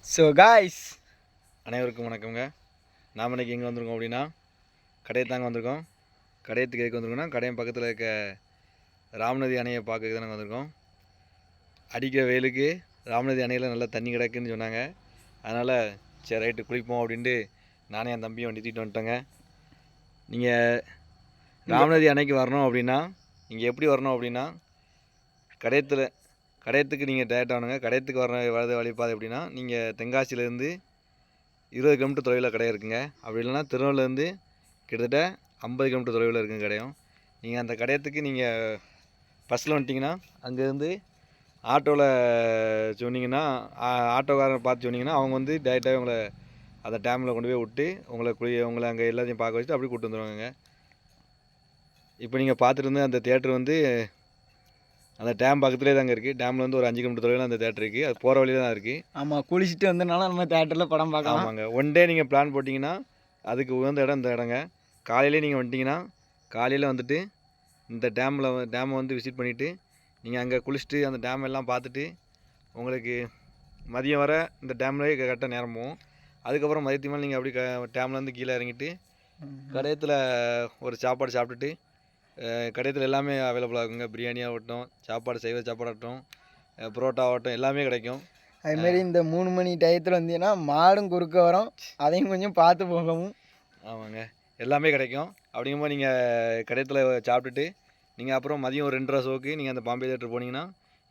So guys அனைவருக்கும் வணக்கங்க. நாம் இன்றைக்கி எங்கே வந்திருக்கோம் அப்படின்னா கடையை தாங்க வந்திருக்கோம். கடையத்துக்கு எதுக்கு வந்திருக்கோம்னா கடையின் பக்கத்தில் இருக்க ராமநதி அணையை பார்க்க தான் நாங்கள் வந்திருக்கோம். அடிக்கிற வெயிலுக்கு ராமநதி அணையில் நல்லா தண்ணி கிடக்குன்னு சொன்னாங்க. அதனால் சரி ரைட்டு குளிப்போம் அப்படின்ட்டு நானே என் தம்பியை வண்டி தூக்கிட்டு வந்துட்டேங்க. நீங்கள் ராமநதி அணைக்கு வரணும் அப்படின்னா நீங்கள் எப்படி வரணும் அப்படின்னா கடையத்துக்கு நீங்கள் டேரெக்டாக வரணுங்க. கடையத்துக்கு வரது வழிபாதை எப்படின்னா நீங்கள் தென்காசியிலேருந்து 20 கிலோமீட்டர் தொலைவில் கடை இருக்குங்க. அப்படி இல்லைன்னா திருநெல்வேலியிலேருந்து கிட்டத்தட்ட 50 கிலோமீட்டர் தொலைவில் இருக்குங்க கடையும். நீங்கள் அந்த கடையத்துக்கு நீங்கள் பஸ்ஸில் வந்துட்டிங்கன்னா அங்கேருந்து ஆட்டோவில் சொன்னீங்கன்னா ஆட்டோக்காரரை பார்த்து சொன்னீங்கன்னா அவங்க வந்து டேரெக்டாகவே உங்களை அந்த டேமில் கொண்டு போய் விட்டு உங்களை அங்கே எல்லாத்தையும் பார்க்க வச்சுட்டு அப்படியே கூப்பிட்டு வந்துடுவாங்க. இப்போ நீங்கள் பார்த்துட்டு இருந்த அந்த தேட்டர் வந்து அந்த டேம் பக்கத்துலேயே தாங்க இருக்குது. டேமில் வந்து ஒரு 5 கிலோமீட்டர் தொலைவில் அந்த தேட்டர் இருக்குது. அது போகிற வழியில் தான் இருக்குது. ஆமாம், குளிச்சுட்டு வந்தனால நம்ம தேட்டரில் படம் பார்க்கலாம். ஆமாங்க. ஒன் டே நீங்கள் பிளான் போட்டிங்கன்னா அதுக்கு உகந்த இடம் இந்த இடங்க. காலையிலே நீங்கள் வந்துட்டிங்கன்னா காலையில் வந்துட்டு இந்த டேமை வந்து விசிட் பண்ணிவிட்டு நீங்கள் அங்கே குளிச்சுட்டு அந்த டேம் எல்லாம் பார்த்துட்டு உங்களுக்கு மதியம் வர இந்த டேம்லேயே கரெக்டாக நேரம் போகும். அதுக்கப்புறம் மதியத்துக்கு மேலே நீங்கள் அப்படி டேம்லேருந்து கீழே இறங்கிட்டு கடையத்தில் ஒரு சாப்பாடு சாப்பிட்டுட்டு கடையத்தில் எல்லாமே அவைலபிளாக இருக்குங்க. பிரியாணி ஆகட்டும், சைவ சாப்பாடாகட்டும், புரோட்டா ஆகட்டும், எல்லாமே கிடைக்கும். அதுமாரி இந்த 3 மணி டயத்தில் வந்தீங்கன்னா மாடும் குறுக்க வரும், அதையும் கொஞ்சம் பார்த்து போகவும். ஆமாங்க, எல்லாமே கிடைக்கும். அப்படிங்கும்போது நீங்கள் கடையத்தில் சாப்பிட்டுட்டு நீங்கள் அப்புறம் மதியம் ஒரு 2:30 ஷோக்கு நீங்கள் அந்த பாம்பே தேட்டர் போனீங்கன்னா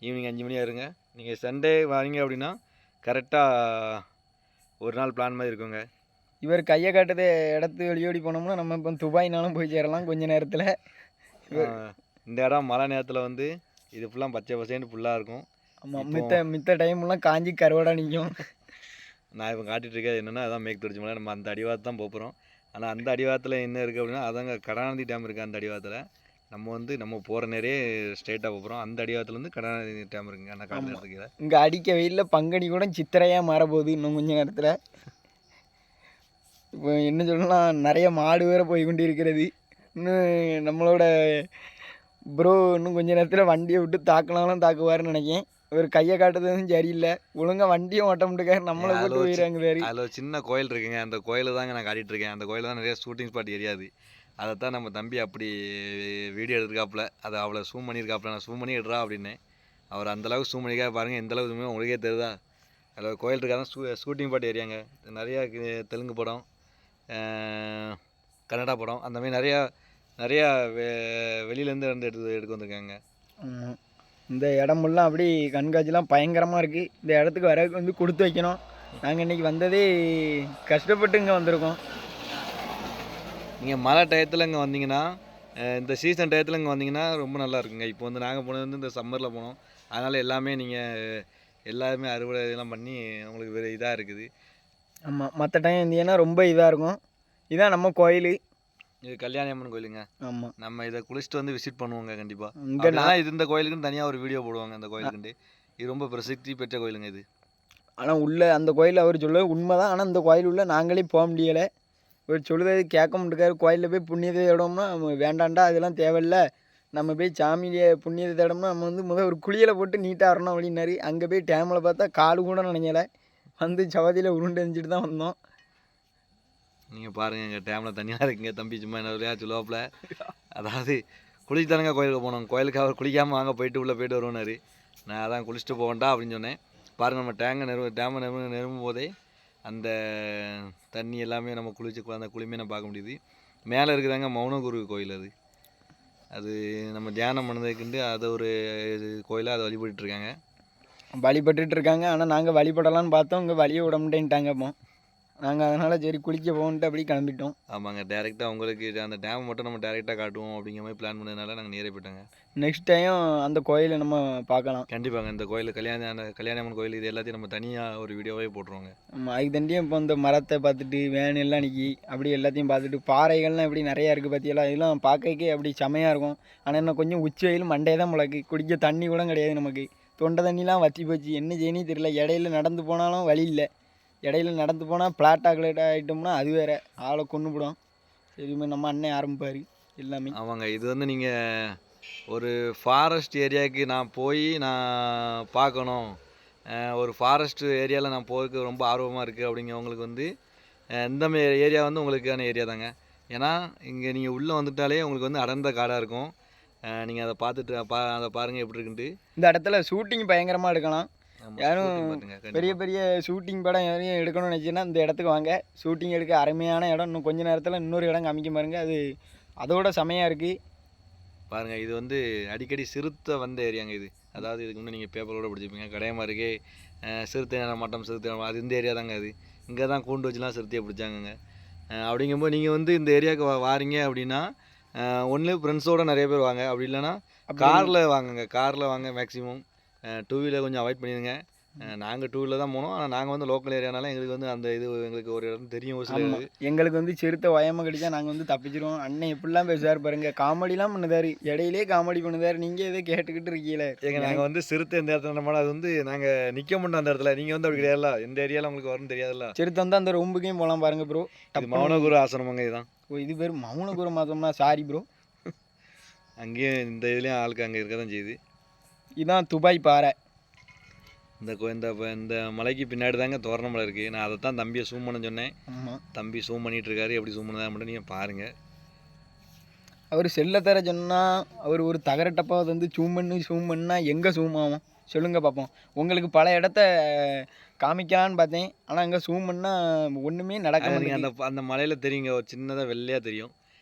ஈவினிங் 5 மணி ஆயிருங்க. நீங்கள் சண்டே வரீங்க அப்படின்னா கரெக்டாக ஒரு நாள் பிளான் மாதிரி இருக்குங்க. இவர் கையை காட்டுறது இடத்து வெளியோடி போனோம்னா நம்ம இப்போ துபாய்னாலும் போய் சேரலாம் கொஞ்ச நேரத்தில். இந்த இடம் மழை நேரத்தில் வந்து இது ஃபுல்லாக பச்சை பசேன்னு ஃபுல்லாக இருக்கும். ஆமாம், மித்த டைம்லாம் காஞ்சி கருவாடாக நிற்கும். நான் இப்போ காட்டிகிட்ருக்கேன் என்னென்னா அதான் மேற்கு தொடர்ச்சி மலை. நம்ம அந்த அடிவாரத்து தான் போகிறோம். ஆனால் அந்த அடிவாரத்தில் என்ன இருக்குது அப்படின்னா அதாங்க கருணாநிதி டேம் இருக்குது. அந்த அடிவாரத்தில் நம்ம போகிற நேரே ஸ்ட்ரெயிட்டாக போகிறோம். அந்த அடிவாரத்துலேருந்து கருணாநிதி டேம் இருக்குங்க. அந்த காட்டுறதுக்கு இங்கே அடிக்க வெயிலில் பங்குனி கூட சித்திரையாக மாறப்போகுது இன்னும் கொஞ்சம் நேரத்தில். இப்போ என்ன சொல்லலாம், நிறைய மாடு வேறு போய் கொண்டு இருக்கிறது. இன்னும் நம்மளோட ப்ரோ இன்னும் கொஞ்சம் நேரத்தில் வண்டியை விட்டு தாக்கினாலும் தாக்குவாருன்னு நினைக்கேன். இவர் கையை காட்டுறதும் சரியில்லை, ஒழுங்காக வண்டியும் ஓட்ட முடியாது, நம்மளை போட்டு போயிடுறாங்க. அதில் ஒரு சின்ன கோயில் இருக்குங்க. அந்த கோயிலை தாங்க நான் காட்டிகிட்ருக்கேன். அந்த கோயில் தான் நிறைய ஷூட்டிங் ஸ்பாட் எரியாது. அதை தான் நம்ம தம்பி அப்படி வீடியோ எடுத்துருக்காப்புல. அதை அவ்வளோ ஜூம் பண்ணியிருக்காப்புல. நான் ஜூம் பண்ணி எடுறா அப்படின்னு அவர் அந்தளவுக்கு ஜூம் பண்ணிக்காக பாருங்கள். எந்த அளவுக்கு உங்களுக்கே தெரியுதா. அதில் ஒரு கோயில் இருக்காதான் ஷூட்டிங் ஸ்பாட் ஏரியாங்க. நிறையா தெலுங்கு படம், கன்னடா படம், அந்த மாதிரி நிறையா வெளியிலேருந்து எடுக்க வந்திருக்காங்க. இந்த இடமெல்லாம் அப்படி கண்காட்சிலாம் பயங்கரமாக இருக்குது. இந்த இடத்துக்கு வரதுக்கு வந்து கொடுத்து வைக்கணும். நாங்கள் இன்றைக்கி வந்ததே கஷ்டப்பட்டு இங்கே வந்திருக்கோம். நீங்கள் மழை டயத்தில் இங்கே வந்தீங்கன்னா, இந்த சீசன் டயத்தில் இங்கே வந்தீங்கன்னா ரொம்ப நல்லா இருக்குங்க. இப்போ வந்து நாங்கள் போனது வந்து இந்த சம்மரில் போனோம். அதனால் எல்லாமே அறுவடை இதெல்லாம் பண்ணி உங்களுக்கு வேறு இதாக இருக்குது. ஆமாம், மற்ற டைம் இருந்தீங்கன்னா ரொம்ப இதாக இருக்கும். இதான் நம்ம கோயில். இது கல்யாணி அம்மன் கோயிலுங்க. ஆமாம், நம்ம இதை குளிச்சுட்டு வந்து விசிட் பண்ணுவோங்க கண்டிப்பாக. இங்கே இந்த கோயிலுக்குன்னு தனியாக ஒரு வீடியோ போடுவாங்க. அந்த கோயிலுக்குண்டு இது ரொம்ப பிரசித்தி பெற்ற கோயிலுங்க இது. ஆனால் உள்ள அந்த கோயில் அவர் சொல்ல உண்மை தான். ஆனால் அந்த கோயில் உள்ள நாங்களே போக முடியலை. இவர் சொல்லுறது கேட்க மாட்டேக்காரு. கோயிலில் போய் புண்ணியத்தை தேடோம்னா வேண்டாண்டா, அதெல்லாம் தேவையில்லை, நம்ம போய் சாமியை புண்ணியத்தை தேடோம்னா நம்ம வந்து முதல் ஒரு குளியலை போட்டு நீட்டாக வரணும் அப்படின்னாரு. அங்கே போய் டேமில் பார்த்தா காலு கூட நினைக்கலை, வந்து சவதியில் உருண்டு எரிஞ்சிட்டு தான் வந்தோம். நீங்கள் பாருங்கள், எங்கள் டேமில் தனியாக இருக்குங்க. தம்பி சும்மா என்ன விளையா சொல்லுவாப்பில். அதாவது குளிச்சு தானங்க கோயிலுக்கு போனோம். கோயிலுக்கு அவர் குளிக்காமல் வாங்க போயிட்டு வருவோன்னாரு. நான் அதான் குளிச்சுட்டு போவேன்டா அப்படின்னு சொன்னேன். பாருங்கள், நம்ம டேமை நெருங்கும் போதே அந்த தண்ணி எல்லாமே நம்ம அந்த குளிமே நம்ம பார்க்க முடியுது. மேலே இருக்குதாங்க மௌனகுரு கோயில். அது நம்ம தியானம் பண்ணதுக்குண்டு அதை ஒரு கோயிலாக அதை வழிபட்டுருக்காங்க. ஆனால் நாங்கள் வழிபடலான்னு பார்த்தோம், இங்கே வழியை விட மாட்டேன்ட்டாங்க. அப்போ நாங்கள் அதனால் சரி குளிக்க போகணுன்ட்டு அப்படி கிளம்பிட்டோம். ஆமாங்க, டேரெக்டாக உங்களுக்கு அந்த டேம் மட்டும் நம்ம டேரெக்டாக காட்டுவோம் அப்படிங்கிற மாதிரி பிளான் பண்ணதுனால நாங்கள் நேரே போயிட்டோங்க. நெக்ஸ்ட் டைம் அந்த கோயிலை நம்ம பார்க்கலாம். கண்டிப்பாங்க, இந்த கோயில் கல்யாணம்மன் கோயில் இது எல்லாத்தையும் நம்ம தனியாக ஒரு வீடியோவே போட்டுருவோங்க. ஆமாம், அதுக்கு தண்டியும் இப்போ இந்த மரத்தை பார்த்துட்டு வேன் எல்லாம் நிற்கி அப்படி எல்லாத்தையும் பார்த்துட்டு பாறைகள்லாம் எப்படி நிறையா இருக்குது பார்த்தியெல்லாம். இதெல்லாம் பார்க்கறக்கே அப்படி செமையாக இருக்கும். ஆனால் இன்னும் கொஞ்சம் உச்சி வெயில் மண்டே தான் முளைக்கு, குடிக்க தண்ணி கூட கிடையாது நமக்கு. தொண்டை தண்ணிலாம் வற்றி போச்சு, என்ன செய்யணும் தெரியல. இடையில நடந்து போனாலும் வழி இல்லை. இடையில நடந்து போனால் பிளாட் ஆகிட்டோம்னா அது வேறு ஆளை கொண்டு போடும். சரிமே நம்ம அண்ணன் ஆரம்பிப்பார் எல்லாமே. ஆமாங்க, இது வந்து நீங்கள் ஒரு ஃபாரஸ்ட் ஏரியாவுக்கு நான் பார்க்கணும் ஒரு ஃபாரஸ்ட் ஏரியாவில் நான் போகிறதுக்கு ரொம்ப ஆர்வமாக இருக்குது அப்படிங்கிறவங்களுக்கு வந்து இந்த ஏரியா வந்து உங்களுக்கான ஏரியா தாங்க. ஏன்னா இங்கே நீங்கள் உள்ளே வந்துட்டாலே உங்களுக்கு வந்து அடர்ந்த காடாக இருக்கும். நீங்கள் அதை பார்த்துட்டு அதை பாருங்கள் எப்படி இருக்குன்ட்டு. இந்த இடத்துல ஷூட்டிங் பயங்கரமாக எடுக்கலாம். யாரும் பெரிய பெரிய ஷூட்டிங் படம் யாரையும் எடுக்கணும்னு நினச்சின்னா இந்த இடத்துக்கு வாங்க. ஷூட்டிங் எடுக்க அருமையான இடம். இன்னும் கொஞ்ச நேரத்தில் இன்னொரு இடம் காமிக்க பாருங்க. அது அதோட செமையாக இருக்குது பாருங்கள். இது வந்து அடிக்கடி சிறுத்தை வந்த ஏரியாங்க இது. அதாவது இதுக்கு முன்னே நீங்கள் பேப்பரோட பிடிச்சிருப்பீங்க கடையமாக இருக்கே சிறுத்தை நடமாட்டம் சிறுத்தை அது இந்த ஏரியா தாங்க. அது இங்கே தான் கூண்டு வச்சுலாம் சிறுத்தையை பிடிச்சாங்கங்க. அப்படிங்கும்போது நீங்கள் வந்து இந்த ஏரியாவுக்கு வாரீங்க அப்படின்னா ஒன்று ஃப்ரெண்ட்ஸோடு நிறைய பேர் வாங்க. அப்படி இல்லைன்னா காரில் வாங்குங்க. காரில் வாங்க மேக்ஸிமம். டூ வீலர் கொஞ்சம் அவாய்ட் பண்ணிடுங்க. நாங்கள் டூ வீலர் தான் போனோம். ஆனால் நாங்கள் வந்து லோக்கல் ஏரியானால எங்களுக்கு வந்து அந்த இது எங்களுக்கு ஒரு இடம் தெரியும். ஒரு சில எங்களுக்கு வந்து சிறுத்தை வயமாக கடிச்சா நாங்கள் வந்து தப்பிச்சிருவோம். அண்ணன் எப்படிலாம் பேசுவார் பாருங்க. காமெடிலாம் பண்ணுதாரு. இடையிலே காமெடி பண்ணுதாரு. நீங்கள் எதோ கேட்டுக்கிட்டு இருக்கீங்களே. நாங்கள் வந்து சிறுத்தை இந்த இடத்துல நம்மளால் அது வந்து நாங்கள் நிற்க மாட்டோம் அந்த இடத்துல. நீங்கள் வந்து அப்படி கிடையாதுல்ல. இந்த ஏரியாவில் உங்களுக்கு வரும்னு தெரியாதுல்ல. சிறுத்தை வந்து அந்த ரூம்புக்கையும் போகலாம் பாருங்க ப்ரோ. மௌனகுரு ஆசிரமங்க இதுதான். ஓ இது பேர் மௌனகுரு மாதம்னா சாரி ப்ரோ. அங்கேயும் இந்த இதுலேயும் ஆளுக்கு அங்கே இருக்க தான் செய்யுது. இதுதான் துபாய் பாறை. இந்த மலைக்கு பின்னாடி தாங்க தோரணமலை இருக்குது. நான் அதை தான் தம்பியை ஜூம் பண்ண சொன்னேன். தம்பி ஜூம் பண்ணிகிட்டு இருக்காரு. எப்படி ஜூம் பண்ணதான் மட்டும் நீங்கள் பாருங்கள். அவர் செல்ல தர சொன்னால் அவர் ஒரு தகரட்டப்பா வந்து ஜூம் பண்ணால் எங்கே ஜூம் ஆகும் சொல்லுங்கள் பார்ப்போம். உங்களுக்கு பல இடத்த காமிக்கலான்னு பார்த்தேன். ஆனால் அங்கே ஜூம் பண்ணால் ஒன்றுமே நடக்க மாட்டேங்குது. அந்த மலையில் தெரியுங்க ஒரு சின்னதாக வெள்ளையாக தெரியும்.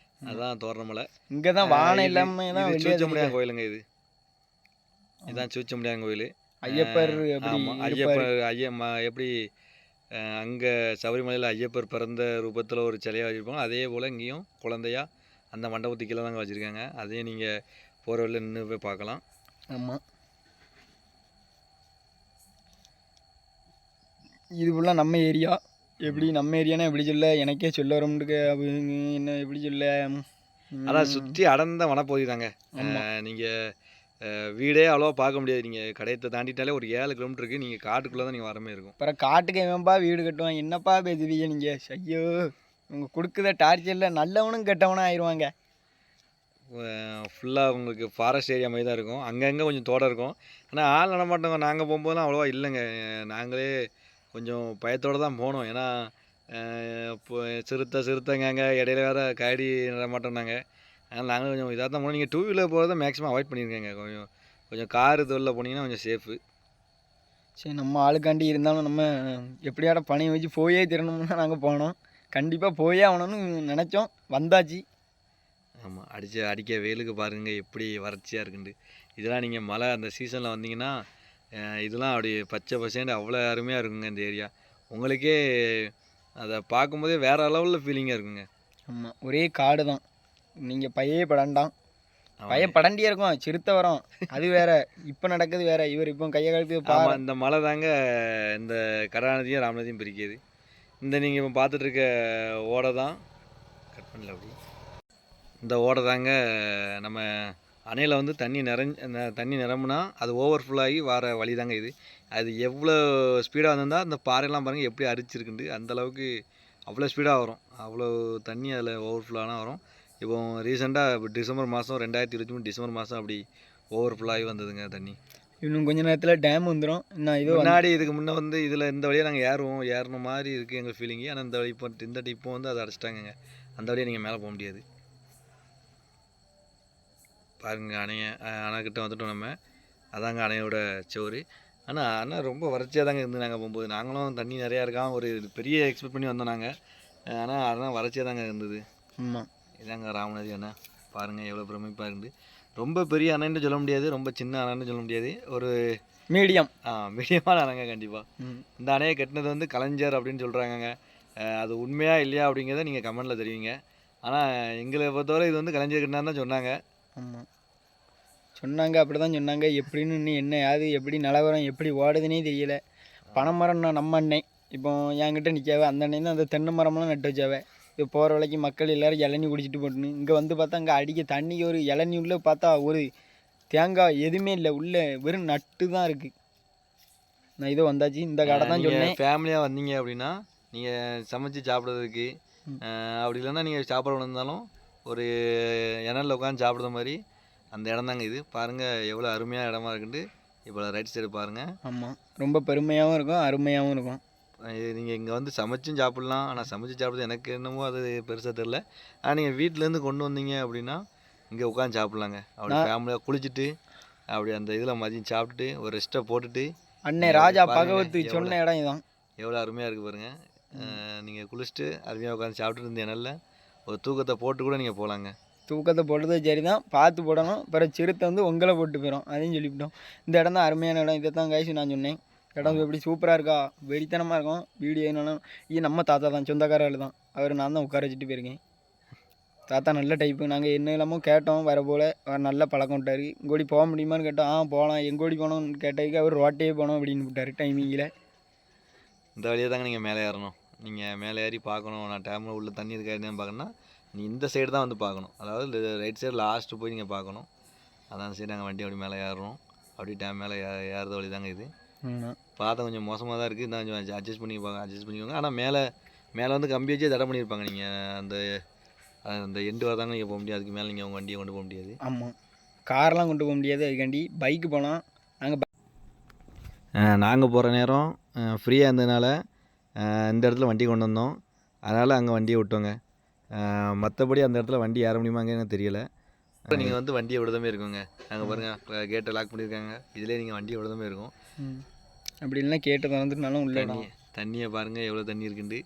அதுதான் தோரணமலை. இங்கே தான் வானம் எல்லாமே தான் சூச்ச முடியாத கோயிலுங்க இது. இதுதான் சூச்ச முடியாத கோயில். ஐயப்பர் எப்படி அங்கே சபரிமலையில் ஐயப்பர் பிறந்த ரூபத்தில் ஒரு சிலையாக வச்சுருப்பாங்க. அதே போல் இங்கேயும் குழந்தையா அந்த மண்டபத்துக்கு கீழே தாங்க வச்சுருக்காங்க. அதையும் நீங்கள் போகிற வழியில் நின்று போய் பார்க்கலாம். ஆமாம் இது ஃபுல்லாக நம்ம ஏரியா. எப்படி நம்ம ஏரியானா எப்படி சொல்ல எனக்கே சொல்ல வரும்னுக்கு என்ன எப்படி சொல்ல. அதான் சுற்றி அடர்ந்த வனப்பகுதி தாங்க. நீங்கள் வீடே அவ்வளோவா பார்க்க முடியாது. நீங்கள் கடையத்தை தாண்டிட்டாலே ஒரு 7 கிலோமீட்டருக்கு நீங்கள் காட்டுக்குள்ளே தான் நீங்கள் வரமே இருக்கும். அப்புறம் காட்டுக்கு எவன்பா வீடு கட்டுவான். என்னப்பா பேசுவீங்க நீங்கள்? ஐயோ உங்கள் கொடுக்குற டார்ச்சரில் நல்லவனும் கெட்டவனும் ஆயிடுவாங்க. ஃபுல்லாக உங்களுக்கு ஃபாரஸ்ட் ஏரியா மாதிரி தான் இருக்கும். அங்கங்கே கொஞ்சம் தோட்டம் இருக்கும். ஆனால் ஆள் நடமாட்டோங்க. நாங்கள் போகும்போதுலாம் அவ்வளோவா இல்லைங்க. நாங்களே கொஞ்சம் பயத்தோடு தான் போனோம். ஏன்னா இப்போ சிறுத்தைங்க இடையில வேறு கரடி நடமாட்டோம்னாங்க. அதனால் நாங்களும் கொஞ்சம் இதாக தான் போனோம். நீங்கள் டூ வீலர் போகிறத மேக்ஸிமம் அவாய்ட் பண்ணியிருக்கேங்க. கொஞ்சம் கார் தொழிலில் போனீங்கன்னா கொஞ்சம் சேஃபு. சரி நம்ம ஆளுக்காண்டி இருந்தாலும் நம்ம எப்படியாட பணியை வச்சு போயே திறனோம்னா நாங்கள் போனோம். கண்டிப்பாக போயே ஆகணும்னு நினச்சோம். வந்தாச்சு. ஆமாம் அடிக்க வெயிலுக்கு பாருங்கள் எப்படி வறட்சியாக இருக்குண்டு. இதெல்லாம் நீங்கள் மழை அந்த சீசனில் வந்தீங்கன்னா இதெல்லாம் அப்படி பச்சை பசேண்டு அவ்வளோ அருமையாக இருக்குங்க இந்த ஏரியா. உங்களுக்கே அதை பார்க்கும்போதே வேறு லெவலில் ஃபீலிங்காக இருக்குங்க. ஆமாம் ஒரே காடு தான். நீங்கள் படண்டியே இருக்கும். சிறுத்தை வரும் அது வேற. இப்போ நடக்குது வேற. இவர் இப்போ கையை கழுத்து இந்த மலை தாங்க இந்த கடாநதியும் ராமநதியும் பிரிக்குது. இந்த நீங்கள் இப்போ பார்த்துட்டு இருக்க ஓடை தான் கட் பண்ணல அப்படி. இந்த ஓடை தாங்க நம்ம அணையில் வந்து தண்ணி நிரம்புனா அது ஓவர்ஃபுல் ஆகி வர வழி தாங்க இது. அது எவ்வளோ ஸ்பீடாக வந்திருந்தால் அந்த பாறையெல்லாம் பாருங்கள் எப்படி அரிச்சிருக்குண்டு. அந்தளவுக்கு அவ்வளோ ஸ்பீடாக வரும். அவ்வளோ தண்ணி அதில் ஓவர்ஃபுல் ஆனால் வரும். இப்போ ரீசெண்டாக டிசம்பர் மாதம் 2023 டிசம்பர் மாதம் அப்படி ஓவர்ஃபுல் ஆகி வந்ததுங்க தண்ணி. இன்னும் கொஞ்ச நேரத்தில் டேம் வந்துடும். இன்னும் இது முன்னாடி இதுக்கு முன்னே வந்து இதில் இந்த வழியாக நாங்கள் ஏறணும் மாதிரி இருக்குது எங்கள் ஃபீலிங்கு. ஆனால் இந்த வழி இப்போ வந்து அதை அடைச்சிட்டாங்கங்க. அந்த வழியாக நீங்கள் மேலே போக முடியாது. பாருங்க அணைக்கிட்ட வந்துட்டோம் நம்ம. அதாங்க அணையோட சோறு. ஆனால் ரொம்ப வறட்சியாக தாங்க இருந்து நாங்கள் போகும்போது. நாங்களும் தண்ணி நிறையா இருக்கான் ஒரு பெரிய எக்ஸ்பெக்ட் பண்ணி வந்தோம் நாங்கள். ஆனால் அதெல்லாம் வறட்சியாக தாங்க இருந்தது. ஆமாம் இதாங்க ராமநதி அணை. பாருங்கள் எவ்வளோ பிரமிப்பாக இருந்து. ரொம்ப பெரிய அணைன்னு சொல்ல முடியாது, ரொம்ப சின்ன அணைன்னு சொல்ல முடியாது. ஒரு மீடியமான அணைங்க கண்டிப்பாக. இந்த அணையை கட்டினது வந்து கலைஞர் அப்படின்னு சொல்கிறாங்கங்க. அது உண்மையாக இல்லையா அப்படிங்கிறத நீங்கள் கமெண்டில் தெரிவிங்க. ஆனால் எங்களை பொறுத்தவரை இது வந்து கலைஞர் கட்டினான்னு தான் சொன்னாங்க. ஆமாம் சொன்னாங்க. அப்படி தான் சொன்னாங்க. எப்படின்னு இன்னும் என்ன யாது எப்படி நிலவரம் எப்படி ஓடுதுன்னே தெரியல. பனைமரம் நம்ம அண்ணன் இப்போ என்கிட்ட நிற்காவே. அந்த அண்ணன் தான் அந்த தென்னை மரம்லாம் நட்டு வச்சாவே. இப்போ போகிற வேலைக்கு மக்கள் எல்லோரும் இளநீ குடிச்சிட்டு போட்டுன்னு இங்கே வந்து பார்த்தா அங்கே அடிக்க தண்ணிக்கு ஒரு இளநீ உள்ளே பார்த்தா ஒரு தேங்காய் எதுவுமே இல்லை. உள்ளே வெறும் நட்டு தான் இருக்குது. நான் இதோ வந்தாச்சு. இந்த கடை தான் சொன்னேன். ஃபேமிலியாக வந்தீங்க அப்படின்னா நீங்கள் சமைச்சு சாப்பிட்றதுக்கு அப்படி இல்லைன்னா நீங்கள் சாப்பிட வந்தாலும் ஒரு இணலில் உட்காந்து சாப்பிட்ற மாதிரி அந்த இடம் தாங்க இது. பாருங்கள் எவ்வளோ அருமையான இடமா இருக்குன்ட்டு. இப்போ ரைட் சைடு பாருங்கள். ஆமாம், ரொம்ப பெருமையாகவும் இருக்கும், அருமையாகவும் இருக்கும். இது நீங்கள் இங்கே வந்து சமைச்சும் சாப்பிட்லாம். ஆனால் சமைச்சு சாப்பிட்றது எனக்கு என்னமோ அது பெருசாக தெரில. ஆனால் நீங்கள் வீட்டிலேருந்து கொண்டு வந்தீங்க அப்படின்னா இங்கே உட்காந்து சாப்பிட்லாங்க. அப்படி ஃபேமிலியாக குளிச்சுட்டு அப்படி அந்த இதில் மதியம் சாப்பிட்டுட்டு ஒரு ரெஸ்ட்டை போட்டுட்டு அண்ணே ராஜா பகவத்து சொன்ன இடம் இதான். எவ்வளோ அருமையாக இருக்குது பாருங்கள். நீங்கள் குளிச்சுட்டு அருமையாக உட்காந்து சாப்பிட்டுட்டு இருந்த இடையில ஒரு தூக்கத்தை போட்டு கூட நீங்கள் போகலாங்க. தூக்கத்தை போடுறது சரி தான், பார்த்து போடணும். அப்புறம் சிறுத்தை வந்து உங்களை போட்டு போயிடும், அதையும் சொல்லிவிட்டோம். இந்த இடம் தான் அருமையான இடம். இதை தான் கைஸ் நான் சொன்னேன். இடம் எப்படி சூப்பராக இருக்கா, வெறித்தனமாக இருக்கும். வீடியோ என்னன்னாலும் இது நம்ம தாத்தா தான், சொந்தக்காரர்கள் தான். அவர் நான் தான் உட்கார வச்சுட்டு போயிருக்கேன். தாத்தா நல்ல டைப்பு. நாங்கள் என்ன இல்லாமல் கேட்டோம், வர போல் அவர் நல்ல பழக்கம் விட்டார். இங்கோடி போக முடியுமான்னு கேட்டோம். போகலாம். எங்கோடி போனோம்னு கேட்டதுக்கு அவர் ரோட்டையே போனோம் அப்படின்னு விட்டார் டைமிங்கில். இந்த வழியாக தாங்க நீங்கள் மேலே ஏறணும். நீங்கள் மேலே ஏறி பார்க்கணும், நான் டேமில் உள்ள தண்ணி இருக்கா என்னன்னு பார்க்கணுன்னா நீ இந்த சைடு தான் வந்து பார்க்கணும். அதாவது ரைட் சைடு லாஸ்ட்டு போய் நீங்கள் பார்க்கணும். அதான் சரி நாங்கள் வண்டி அப்படி மேலே ஏறுறோம். அப்படி டேம் மேலே ஏறுற வழி தாங்க இது. பார்த்தா கொஞ்சம் மோசமாக தான் இருக்குது. இந்த கொஞ்சம் அட்ஜஸ்ட் பண்ணிக்கோங்க. ஆனால் மேலே வந்து கம்பி வச்சே தடை பண்ணியிருப்பாங்க. நீங்கள் அந்த எண்டு வரதாங்க நீங்கள் போக முடியாது. அதுக்கு மேலே நீங்கள் உங்கள் வண்டியை கொண்டு போக முடியாது. ஆமாம், கார்லாம் கொண்டு போக முடியாது. அதுக்காண்டி பைக்கு போனால் நாங்கள் போகிற நேரம் ஃப்ரீயாக இருந்ததுனால இந்த இடத்துல வண்டி கொண்டு வந்தோம். அதனால் அங்கே வண்டியை விட்டோங்க. மற்றபடி அந்த இடத்துல வண்டி ஏற முடியுமாங்க எனக்கு தெரியலை. நீங்கள் வந்து வண்டியை விடுதமே இருக்குங்க. அங்கே பாருங்கள் கேட்டை லாக் பண்ணியிருக்காங்க. இதிலே நீங்கள் வண்டியை விடுதமே இருக்கும். அப்படி இல்லைன்னா கேட்டு திறந்துட்டுனாலும் உள்ள தண்ணியை பாருங்கள் எவ்வளோ தண்ணி இருக்குண்டு.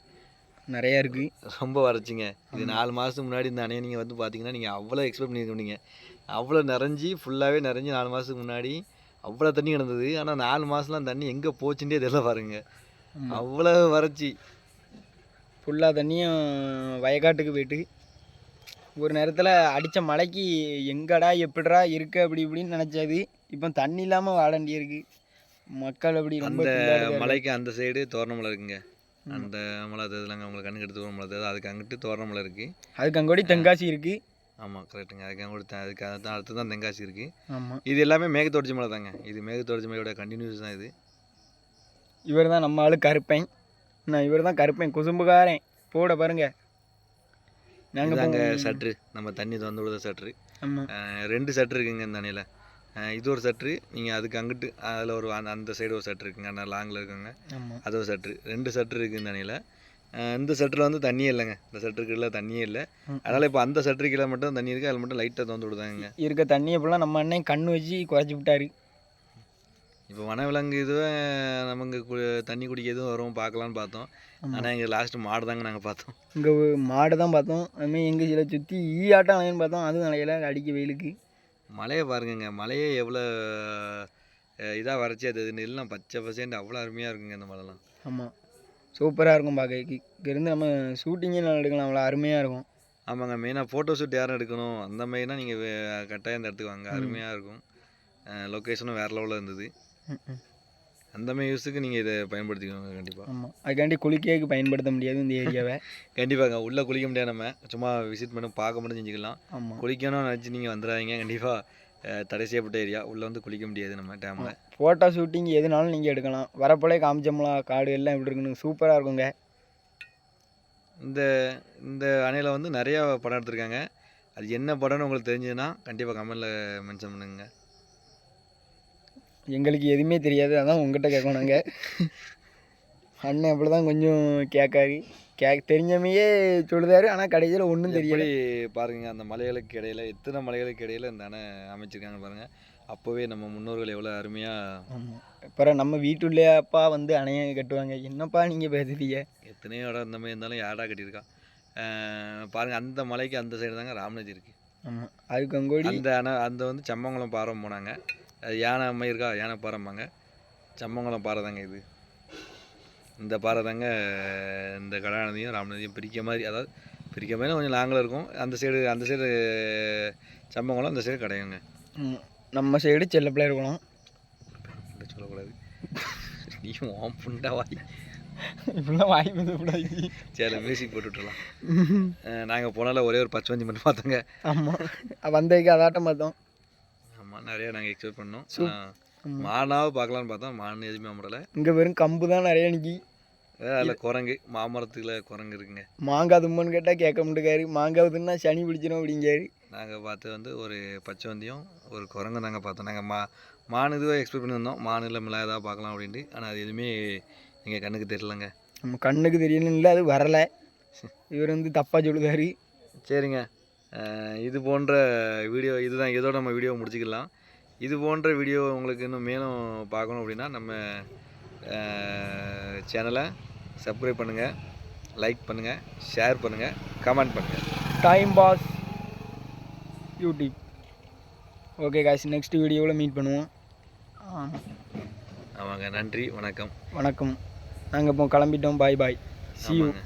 நிறையா இருக்குது. ரொம்ப வறட்சிங்க. இது 4 மாதத்துக்கு முன்னாடி இந்த அணையை நீங்கள் வந்து பார்த்தீங்கன்னா நீங்கள் அவ்வளோ எக்ஸ்பெக்ட் பண்ணியிருக்கீங்க. அவ்வளோ நிறைஞ்சி ஃபுல்லாகவே நிறைஞ்சி 4 மாதத்துக்கு முன்னாடி அவ்வளோ தண்ணி கிடந்தது. ஆனால் 4 மாதம்லாம் தண்ணி எங்கே போச்சுட்டே தெரியல பாருங்க. அவ்வளோ வறட்சி. ஃபுல்லாக தண்ணியும் வயக்காட்டுக்கு போயிட்டு ஒரு நேரத்தில் அடித்த மழைக்கு எங்கடா எப்படிடா இருக்கு அப்படி இப்படின்னு நினச்சது. இப்போ தண்ணி இல்லாமல் வாழ வேண்டியிருக்கு மக்கள். அப்படி அந்த மலைக்கு அந்த சைடு தோரணமலை இருக்குங்க. அந்த மலை தெரியுதுலாங்க உங்களுக்கு கண்ணுக்கு எடுத்து மலை தெரியுது. அதுக்கு அங்கிட்டு தோரணமலை இருக்குது. அதுக்கு அங்கோடி தென்காசி இருக்குது. ஆமாம் கரெக்டுங்க. அதுக்கு அடுத்து தான் தென்காசி இருக்குது. ஆமாம், இது எல்லாமே மேகத்தொடர்ச்சி மலை தாங்க. இது மேகத்தொடர்ச்சி மலையோட கண்டினியூஸ் தான் இது. இவர் தான் நம்ம ஆளு கருப்பேன். நான் இவர் தான் கருப்பேன், குசும்புக்காரன். போட பாருங்க. நாங்கள் அங்கே சட்ரு நம்ம தண்ணி திறந்து விடுத சட்ரு. ஆமாம், 2 சட்ரு இருக்குங்க இந்த அணையில். இது ஒரு சட்ரு. நீங்கள் அதுக்கு அங்கிட்டு அதில் ஒரு அந்த சைடு ஒரு சட்ரு இருக்குங்க. நான் லாங்கில் இருக்குங்க. அது ஒரு சட்ரு. 2 சட்ரு இருக்குது இந்த அணையில். இந்த சட்டில் வந்து தண்ணியே இல்லைங்க. இந்த சட்டுக்குள்ள தண்ணியே இல்லை. அதனால் இப்போ அந்த சட்டு கீழே மட்டும் தண்ணி இருக்குது. அதில் மட்டும் லைட்டாக திறந்து விடுதாங்க. இருக்க தண்ணியை ஃபுல்லாக நம்ம அண்ணன் கண்ணு வச்சு குறைச்சி விட்டாரு. இப்போ வனவிலங்கு இதுவே நமக்கு தண்ணி குடிக்க எதுவும் வரும் பார்க்கலான்னு பார்த்தோம். ஆனால் எங்கள் லாஸ்ட்டு மாடு தாங்க நாங்கள் பார்த்தோம். இங்கே மாடு தான் பார்த்தோம். அதுமாதிரி எங்கள் சில சுற்றி ஆட்டம் அலையன்னு பார்த்தோம். அதுவும் நிலையில அடிக்க வெயிலுக்கு. மலையை பாருங்கங்க. மலையே எவ்வளோ இதாக வரைச்சி அது எல்லாம் பச்சை பசேன்ட்டு அவ்வளோ அருமையாக இருக்குங்க இந்த மலைலாம். ஆமாம், சூப்பராக இருக்கும் பார்க்க. இங்கேருந்து நம்ம ஷூட்டிங்கே நல்லா எடுக்கலாம், அவ்வளோ அருமையாக இருக்கும். ஆமாங்க. மெயினாக ஃபோட்டோ ஷூட் யாரும் எடுக்கணும் அந்த மாதிரினா நீங்கள் கட்டாயம் இந்த இடத்துக்கு வாங்க. அருமையாக இருக்கும். லொக்கேஷனும் வேறு லெவலில் இருந்தது. அந்த மாதிரி யூஸுக்கு நீங்கள் இதை பயன்படுத்திக்கோங்க கண்டிப்பாக. ஆமாம், அதுக்காண்டி குளிக்கிறதுக்கு பயன்படுத்த முடியாது இந்த ஏரியாவை. கண்டிப்பாங்க. உள்ளே குளிக்க முடியாது. நம்ம சும்மா விசிட் பண்ணி பார்க்க மட்டும் செஞ்சுக்கலாம். ஆமாம், குளிக்கணும்னு நினச்சி நீங்கள் வந்துடாதீங்க. கண்டிப்பாக தடை செய்யப்பட்ட ஏரியா. உள்ளே வந்து குளிக்க முடியாது நம்ம டேமில். ஃபோட்டோ ஷூட்டிங் எதுனாலும் நீங்கள் எடுக்கலாம். வரப்போலே காமிச்சோம்லாம் காடு எல்லாம் எப்படி இருக்குன்னு சூப்பராக இருக்குங்க. இந்த அணையில் வந்து நிறையா படம் எடுத்திருக்காங்க. அது என்ன படம்னு உங்களுக்கு தெரிஞ்சதுன்னா கண்டிப்பாக கமெண்டில் மென்ஷன் பண்ணுங்க. எங்களுக்கு எதுவுமே தெரியாது, அதான் உங்கள்கிட்ட கேட்கணும். நாங்கள் அண்ணன் அப்படி தான் கொஞ்சம் கேட்காரு. தெரிஞ்சமையே சொல்லுதாரு. ஆனால் கடைசியில் ஒன்றும் தெரியல. பாருங்க அந்த மலைகளுக்கு இடையில எத்தனை மலைகளுக்கு இடையில இந்த அணை அமைச்சிருக்காங்க பாருங்கள். அப்போவே நம்ம முன்னோர்கள் எவ்வளோ அருமையாக. அப்புறம் நம்ம வீட்டுள்ளே அப்பா வந்து அணையை கட்டுவாங்க. என்னப்பா நீங்கள் பேசுறீங்க? எத்தனையோ இடம் இந்த மாதிரி இருந்தாலும் யாராக கட்டியிருக்கா பாருங்கள். அந்த மலைக்கு அந்த சைடு தாங்க ராம்நதி இருக்குது. ஆமாம், அதுக்கு அங்கோடி அந்த அணை அந்த வந்து சம்மங்குளம் பாறை போனாங்க. அது யானை அம்மை இருக்கா, யானை பாறைம்பாங்க. சம்மங்குளம் பாறை தாங்க இது. இந்த பாறை தாங்க இந்த கடாநதியும் ராமநதியும் பிரிக்க மாதிரி. அதாவது பிரிக்க மாதிரி கொஞ்சம் லாங்கில் இருக்கும். அந்த சைடு சம்மங்குளம், அந்த சைடு கடையுங்க. நம்ம சைடு செல்லப்பிள்ளை இருக்கணும். சொல்லக்கூடாது. நீ ஓம் புண்டா வாய் இப்படிலாம் வாய் கூடாது. சரி மியூசிக் போட்டு விட்டுலாம். நாங்கள் போனால ஒரே ஒரு பச்சை மட்டும் பார்த்தோங்க. ஆமாம், வந்ததுக்கு அதாட்டம் பார்த்தோம். ஆமாம், நிறையா நாங்கள் எக்ஸ்பெக்ட் பண்ணோம். மானாவை பார்க்கலான்னு பார்த்தோம். மான் எதுவுமே அமரலை. இங்கே வெறும் கம்பு தான் நிறைய நிற்கி. அதில் குரங்கு, மாமரத்துக்குள்ள குரங்கு இருக்குங்க. மாங்காய் தும்மன்னு கேட்டால் கேட்க முடியாது. மாங்காய் தின்னா சனி பிடிச்சிடும் அப்படிங்காரு. நாங்கள் பார்த்து வந்து ஒரு பச்சை வந்தியும் ஒரு குரங்கு நாங்கள் பார்த்தோம். நாங்கள் மான் இதுவாக எக்ஸ்பெக்ட் பண்ணி வந்தோம், மான் இல்லை மிளகா ஏதாவது பார்க்கலாம் அப்படின்ட்டு. ஆனால் அது எதுவுமே எங்கள் கண்ணுக்கு தெரியலங்க. நம்ம கண்ணுக்கு தெரியணும் இல்லை, அது வரலை. இவர் வந்து தப்பாக சொல்லுதாரு. சரிங்க, இது போன்ற வீடியோ இதுதான், இதோட நம்ம வீடியோ முடிச்சுக்கலாம். இது போன்ற வீடியோ உங்களுக்கு இன்னும் மேலும் பார்க்கணும் அப்படின்னா நம்ம சேனலை சப்ஸ்கிரைப் பண்ணுங்கள், லைக் பண்ணுங்கள், ஷேர் பண்ணுங்கள், கமெண்ட் பண்ணுங்கள். Time pass YouTube. Okay guys, next வீடியோவில் மீட் பண்ணுவோம். ஆமாங்க, நன்றி, வணக்கம். வணக்கம். நாங்கள் இப்போ கிளம்பிட்டோம். பாய் பாய். See you. ஆமாங்க.